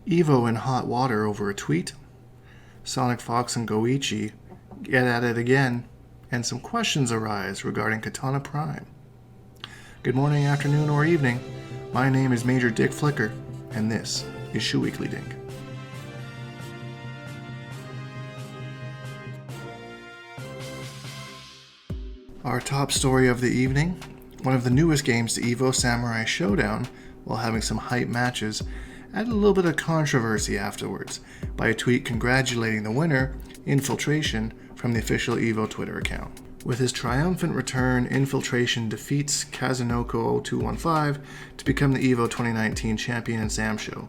EVO in hot water over a tweet, Sonic Fox and Go1 get at it again, and some questions arise regarding Katana Prime. Good morning, afternoon, or evening. My name is Major Dick Flicker, and this is Shujinkydink. Our top story of the evening, one of the newest games to EVO, Samurai Showdown, while having some hype matches, added a little bit of controversy afterwards by a tweet congratulating the winner, Infiltration, from the official EVO Twitter account. With his triumphant return, Infiltration defeats Kazunoko 215 to become the EVO 2019 champion in Sam Show.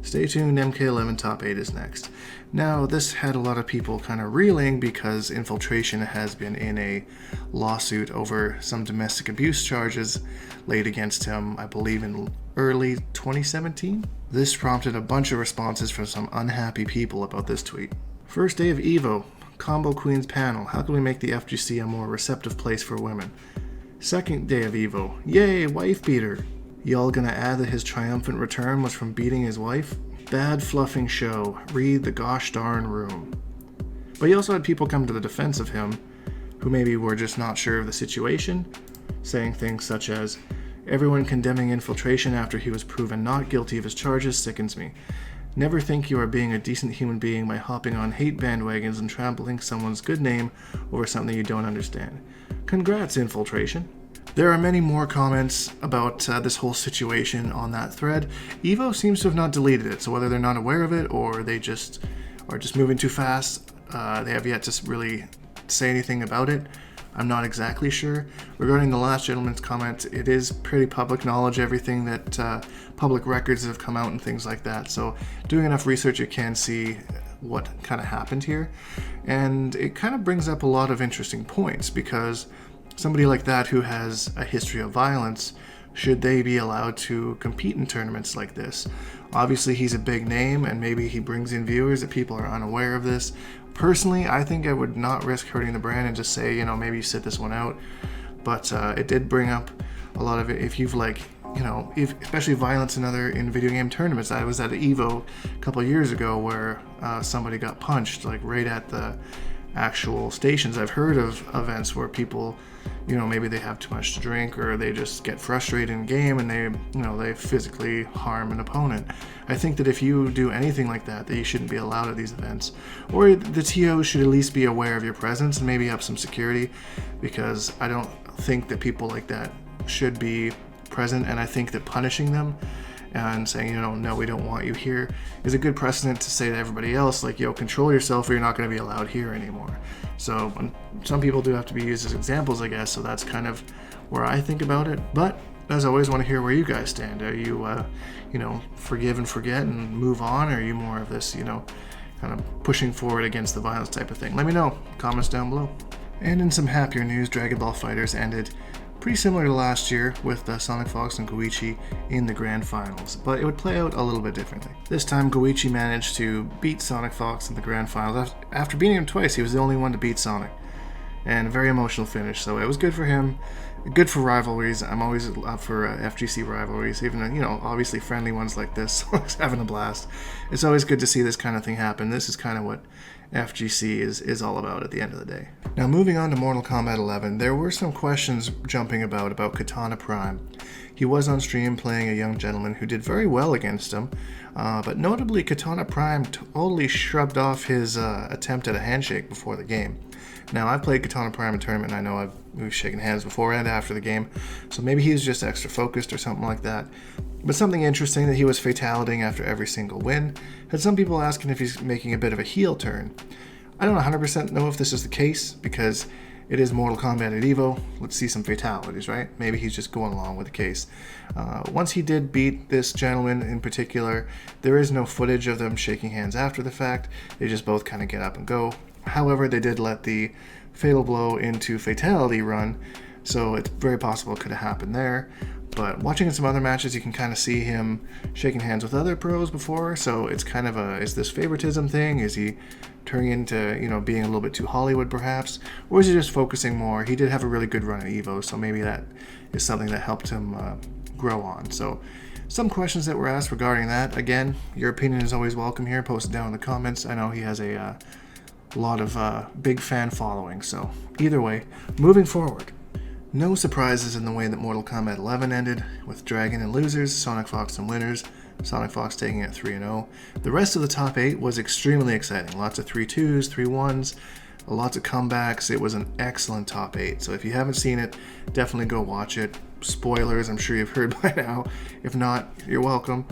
Stay tuned, MK11 Top 8 is next. Now, this had a lot of people kind of reeling because Infiltration has been in a lawsuit over some domestic abuse charges laid against him, I believe in early 2017. This prompted a bunch of responses from some unhappy people about this tweet. First day of EVO, Combo Queens panel, how can we make the FGC a more receptive place for women? Second day of EVO, yay, wife beater. Y'all gonna add that his triumphant return was from beating his wife? Bad fluffing show, read the gosh darn room. But he also had people come to the defense of him who maybe were just not sure of the situation, saying things such as, everyone condemning Infiltration after he was proven not guilty of his charges sickens me. Never think you are being a decent human being by hopping on hate bandwagons and trampling someone's good name over something you don't understand. Congrats, Infiltration. There are many more comments about this whole situation on that thread. EVO seems to have not deleted it, so whether they're not aware of it or they just are just moving too fast, they have yet to really say anything about it. I'm not exactly sure. Regarding the last gentleman's comment, it is pretty public knowledge, everything that public records have come out and things like that. So doing enough research, you can see what kind of happened here. And it kind of brings up a lot of interesting points because somebody like that who has a history of violence, should they be allowed to compete in tournaments like this? Obviously, he's a big name and maybe he brings in viewers that people are unaware of this. Personally, I think I would not risk hurting the brand and just say, maybe sit this one out. But it did bring up a lot of it. If you've especially violence in video game tournaments. I was at an EVO a couple of years ago where somebody got punched right at the actual stations. I've heard of events where people, maybe they have too much to drink or they just get frustrated in game and they physically harm an opponent. I think that if you do anything like that you shouldn't be allowed at these events, or the TO should at least be aware of your presence and maybe have some security, because I don't think that people like that should be present, and I think that punishing them and saying, no, we don't want you here, is a good precedent to say to everybody else, control yourself or you're not going to be allowed here anymore. So some people do have to be used as examples, I guess, so that's kind of where I think about it. But as always, want to hear where you guys stand. Are you, forgive and forget and move on, or are you more of this, kind of pushing forward against the violence type of thing? Let me know. Comments down below. And in some happier news, Dragon Ball FighterZ ended pretty similar to last year with Sonic Fox and Go1 in the grand finals, but it would play out a little bit differently. This time Go1 managed to beat Sonic Fox in the grand finals. After beating him twice, he was the only one to beat Sonic, and a very emotional finish, so it was good for him, good for rivalries. I'm always up for FGC rivalries, even obviously friendly ones like this. Having a blast. It's always good to see this kind of thing happen. This is kind of what FGC is all about at the end of the day. Now, moving on to Mortal Kombat 11, there were some questions jumping about Katana Prime. He was on stream playing a young gentleman who did very well against him, but notably Katana Prime totally shrugged off his attempt at a handshake before the game. Now, I've played Katana Prime in tournament, and I know we've shaken hands before and after the game, so maybe he was just extra focused or something like that. But something interesting that he was fatalitying after every single win had some people asking if he's making a bit of a heel turn. I don't 100% know if this is the case, because it is Mortal Kombat at EVO. Let's see some fatalities, right? Maybe he's just going along with the case. Once he did beat this gentleman in particular, there is no footage of them shaking hands after the fact. They just both kind of get up and go. However, they did let the fatal blow into fatality run, so it's very possible it could have happened there. But watching in some other matches, you can kind of see him shaking hands with other pros before, so it's kind of is this favoritism thing? Is he turning into, being a little bit too Hollywood perhaps? Or is he just focusing more? He did have a really good run at EVO, so maybe that is something that helped him grow on. So some questions that were asked regarding that. Again, your opinion is always welcome here. Post it down in the comments. I know he has a lot of big fan following, so either way, moving forward. No surprises in the way that Mortal Kombat 11 ended, with Dragon and losers, Sonic Fox and winners, Sonic Fox taking it 3-0. The rest of the top 8 was extremely exciting. Lots of 3-2s, 3-1s, lots of comebacks. It was an excellent top 8. So if you haven't seen it, definitely go watch it. Spoilers, I'm sure you've heard by now. If not, you're welcome.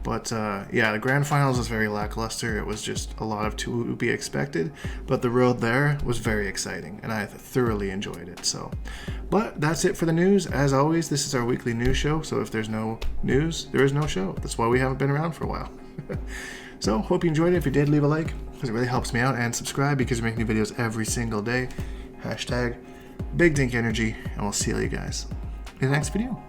But yeah, the grand finals was very lackluster. It was just a lot of to be expected. But the road there was very exciting, and I thoroughly enjoyed it. So, but that's it for the news. As always, this is our weekly news show. So if there's no news, there is no show. That's why we haven't been around for a while. So hope you enjoyed it. If you did, leave a like, because it really helps me out, and subscribe because we make new videos every single day. #BigDinkEnergy, and we'll see you guys in the next video.